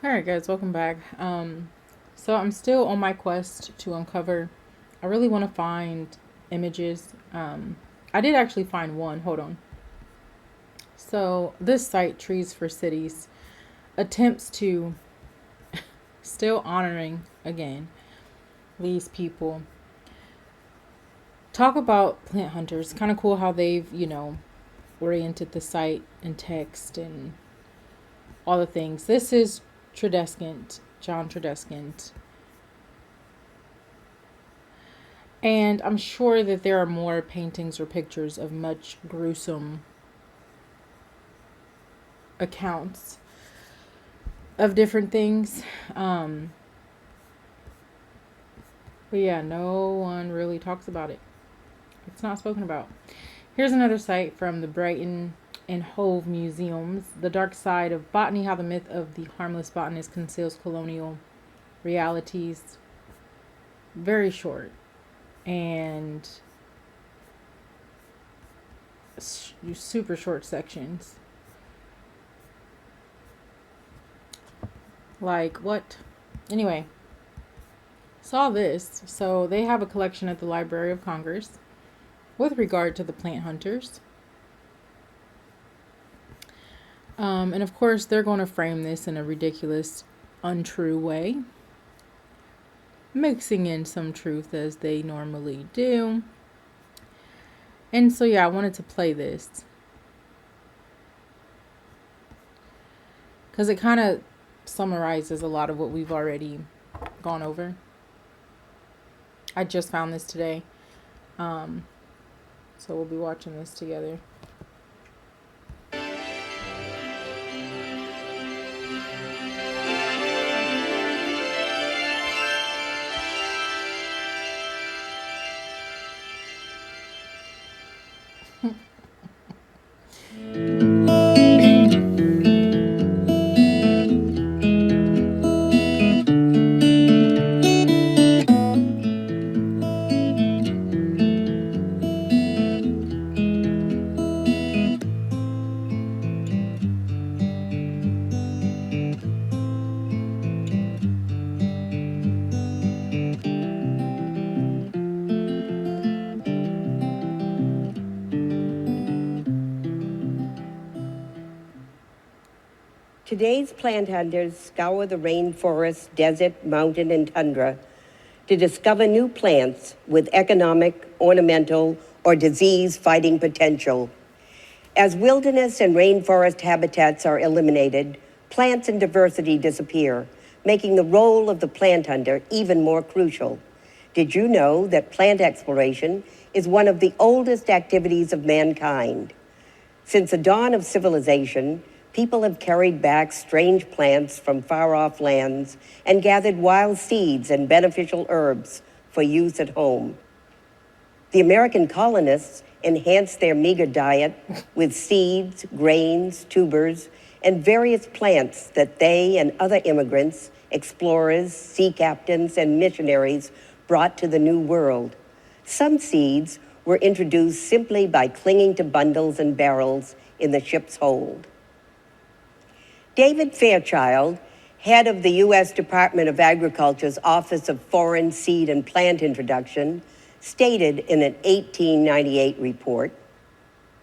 All right, guys, welcome back. So I'm still on my quest to uncover. I really want to find images. I did actually find one. Hold on. So this site, Trees for Cities, attempts to still honoring again these people. Talk about plant hunters. Kind of cool how they've oriented the site and text and all the things. This is Tredescant, John Tredescant. And I'm sure that there are more paintings or pictures of much gruesome accounts of different things. But yeah, no one really talks about it. It's not spoken about. Here's another site from the Brighton and Hove Museums. The Dark Side of Botany, how the myth of the harmless botanist conceals colonial realities. Very short. And super short sections. Like, what? Anyway, saw this. So they have a collection at the Library of Congress with regard to the plant hunters. And of course, they're going to frame this in a ridiculous, untrue way, mixing in some truth as they normally do. And so, yeah, I wanted to play this because it kind of summarizes a lot of what we've already gone over. I just found this today. So we'll be watching this together. Today's plant hunters scour the rainforest, desert, mountain, and tundra to discover new plants with economic, ornamental, or disease-fighting potential. As wilderness and rainforest habitats are eliminated, plants and diversity disappear, making the role of the plant hunter even more crucial. Did you know that plant exploration is one of the oldest activities of mankind? Since the dawn of civilization, people have carried back strange plants from far-off lands and gathered wild seeds and beneficial herbs for use at home. The American colonists enhanced their meager diet with seeds, grains, tubers, and various plants that they and other immigrants, explorers, sea captains, and missionaries brought to the New World. Some seeds were introduced simply by clinging to bundles and barrels in the ship's hold. David Fairchild, head of the U.S. Department of Agriculture's Office of Foreign Seed and Plant Introduction, stated in an 1898 report,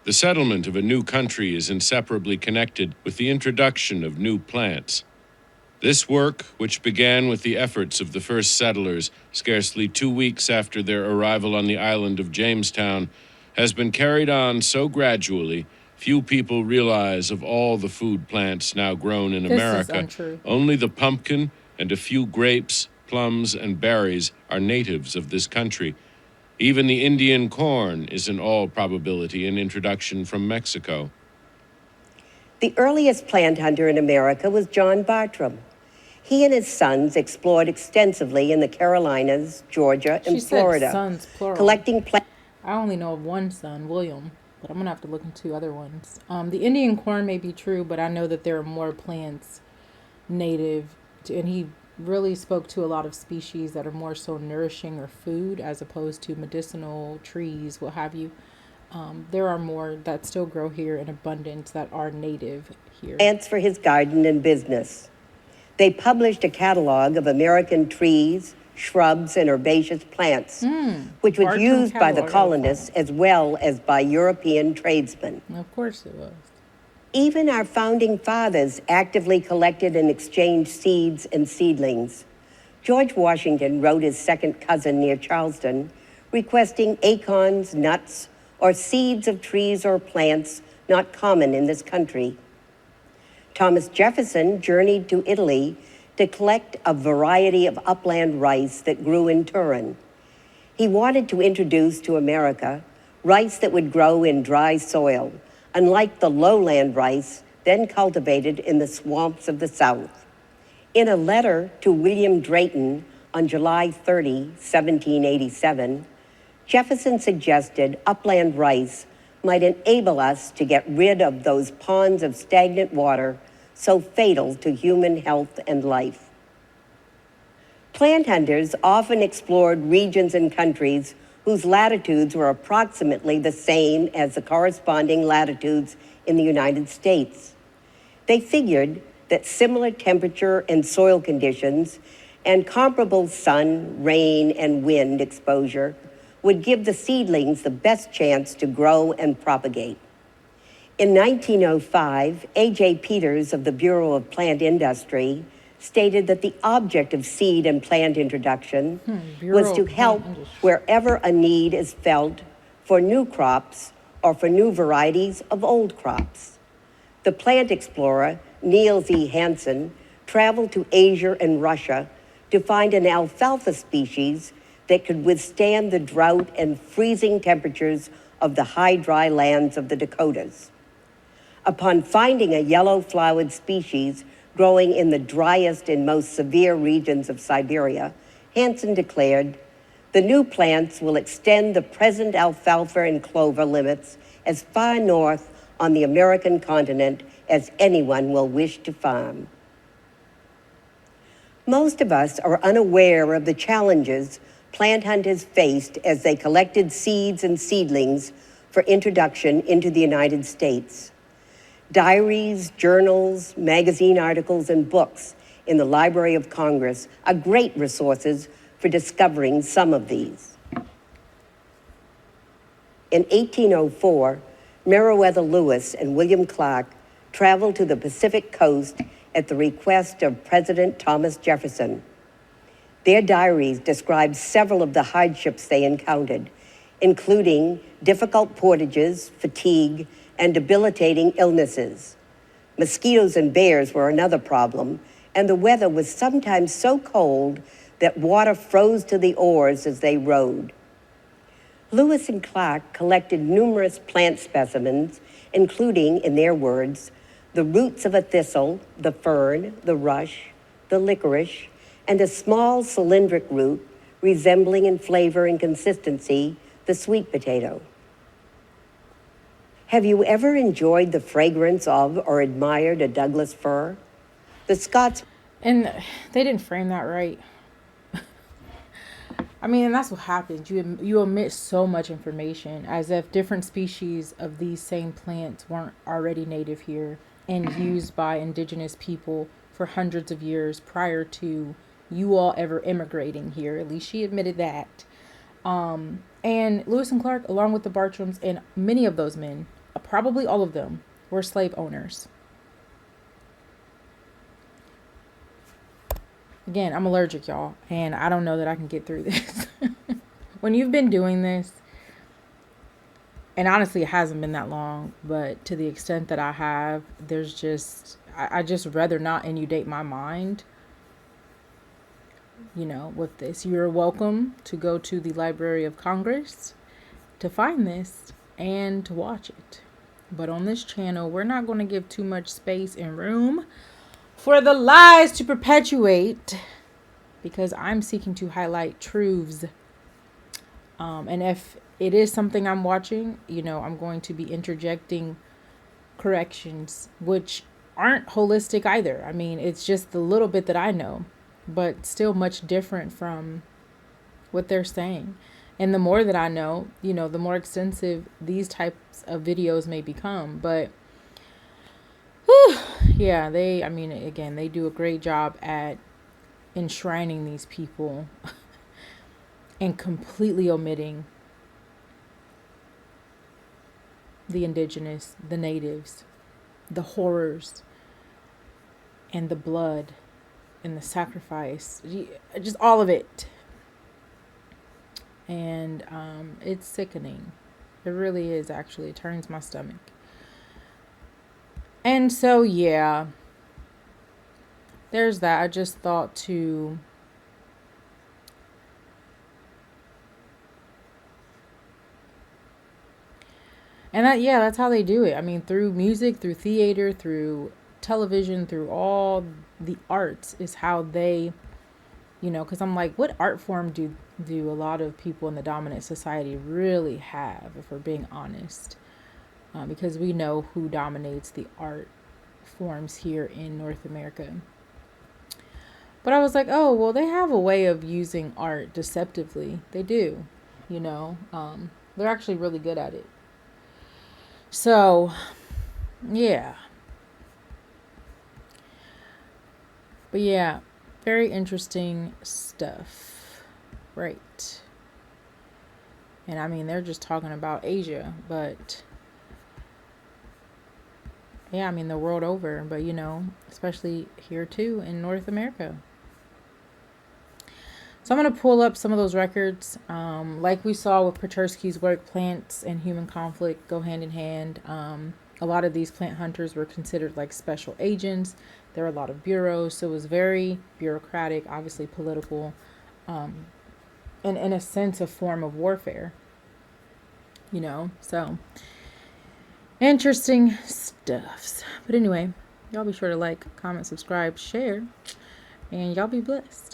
"The settlement of a new country is inseparably connected with the introduction of new plants. This work, which began with the efforts of the first settlers scarcely 2 weeks after their arrival on the island of Jamestown, has been carried on so gradually, few people realize of all the food plants now grown in America, only the pumpkin and a few grapes, plums, and berries are natives of this country. Even the Indian corn is in all probability an introduction from Mexico." The earliest plant hunter in America was John Bartram. He and his sons explored extensively in the Carolinas, Georgia, and Florida, sons, plural. collecting plants. I only know of one son, William, but I'm going to have to look into other ones. The Indian corn may be true, but I know that there are more plants native to, and he really spoke to a lot of species that are more so nourishing or food as opposed to medicinal trees, what have you. There are more that still grow here in abundance that are native here. Plants for his garden and business. They published a catalog of American trees, shrubs, and herbaceous plants, which was Bartram used by the catalog, colonists as well as by European tradesmen. Of course it was. Even our founding fathers actively collected and exchanged seeds and seedlings. George Washington wrote his second cousin near Charleston, requesting acorns, nuts, or seeds of trees or plants not common in this country. Thomas Jefferson journeyed to Italy to collect a variety of upland rice that grew in Turin. He wanted to introduce to America rice that would grow in dry soil, unlike the lowland rice then cultivated in the swamps of the South. In a letter to William Drayton on July 30, 1787, Jefferson suggested upland rice might enable us to get rid of those ponds of stagnant water so fatal to human health and life. Plant hunters often explored regions and countries whose latitudes were approximately the same as the corresponding latitudes in the United States. They figured that similar temperature and soil conditions and comparable sun, rain, and wind exposure would give the seedlings the best chance to grow and propagate. In 1905, A.J. Peters of the Bureau of Plant Industry stated that the object of seed and plant introduction was to help wherever a need is felt for new crops or for new varieties of old crops. The plant explorer, Niels E. Hansen, traveled to Asia and Russia to find an alfalfa species that could withstand the drought and freezing temperatures of the high, dry lands of the Dakotas. Upon finding a yellow-flowered species growing in the driest and most severe regions of Siberia, Hansen declared, "The new plants will extend the present alfalfa and clover limits as far north on the American continent as anyone will wish to farm." Most of us are unaware of the challenges plant hunters faced as they collected seeds and seedlings for introduction into the United States. Diaries, journals, magazine articles, and books in the Library of Congress are great resources for discovering some of these. In 1804, Meriwether Lewis and William Clark traveled to the Pacific coast at the request of President Thomas Jefferson. Their diaries describe several of the hardships they encountered, including difficult portages, fatigue, and debilitating illnesses. Mosquitoes and bears were another problem, and the weather was sometimes so cold that water froze to the oars as they rowed. Lewis and Clark collected numerous plant specimens, including, in their words, the roots of a thistle, the fern, the rush, the licorice, and a small cylindric root resembling in flavor and consistency the sweet potato. Have you ever enjoyed the fragrance of or admired a Douglas fir? The Scots... And they didn't frame that right. I mean, and that's what happens. You omit so much information, as if different species of these same plants weren't already native here and used by indigenous people for hundreds of years prior to you all ever immigrating here. At least she admitted that. And Lewis and Clark, along with the Bartrams and many of those men, probably all of them, were slave owners. Again, I'm allergic, y'all, and I don't know that I can get through this. When you've been doing this, and honestly, it hasn't been that long, but to the extent that I have, there's just, I just rather not inundate my mind, you know, with this. You're welcome to go to the Library of Congress to find this and to watch it. But on this channel, we're not going to give too much space and room for the lies to perpetuate, because I'm seeking to highlight truths. And if it is something I'm watching, you know, I'm going to be interjecting corrections, which aren't holistic either. I mean, it's just the little bit that I know, but still much different from what they're saying. And the more that I know, you know, the more extensive these types of videos may become. But yeah, I mean, again, they do a great job at enshrining these people and completely omitting the indigenous, the natives, the horrors, and the blood and the sacrifice, just all of it. And it's sickening. It really is, actually. It turns my stomach. And so, yeah, there's that. I just thought to and that, yeah, that's how they do it. I mean, through music, through theater, through television, through all the arts is how they, because I'm like, what art form do a lot of people in the dominant society really have, if we're being honest? Because we know who dominates the art forms here in North America. But I was like, oh, well, they have a way of using art deceptively. They do, they're actually really good at it. So, yeah. But yeah, very interesting stuff. Right. And I mean, they're just talking about Asia, but yeah, I mean, the world over, but especially here too in North America. So I'm going to pull up some of those records. Like we saw with Petersky's work, plants and human conflict go hand in hand. A lot of these plant hunters were considered like special agents. There were a lot of bureaus, so it was very bureaucratic, obviously political, and in a sense a form of warfare. So interesting stuffs. But anyway, y'all be sure to like, comment, subscribe, share, and y'all be blessed.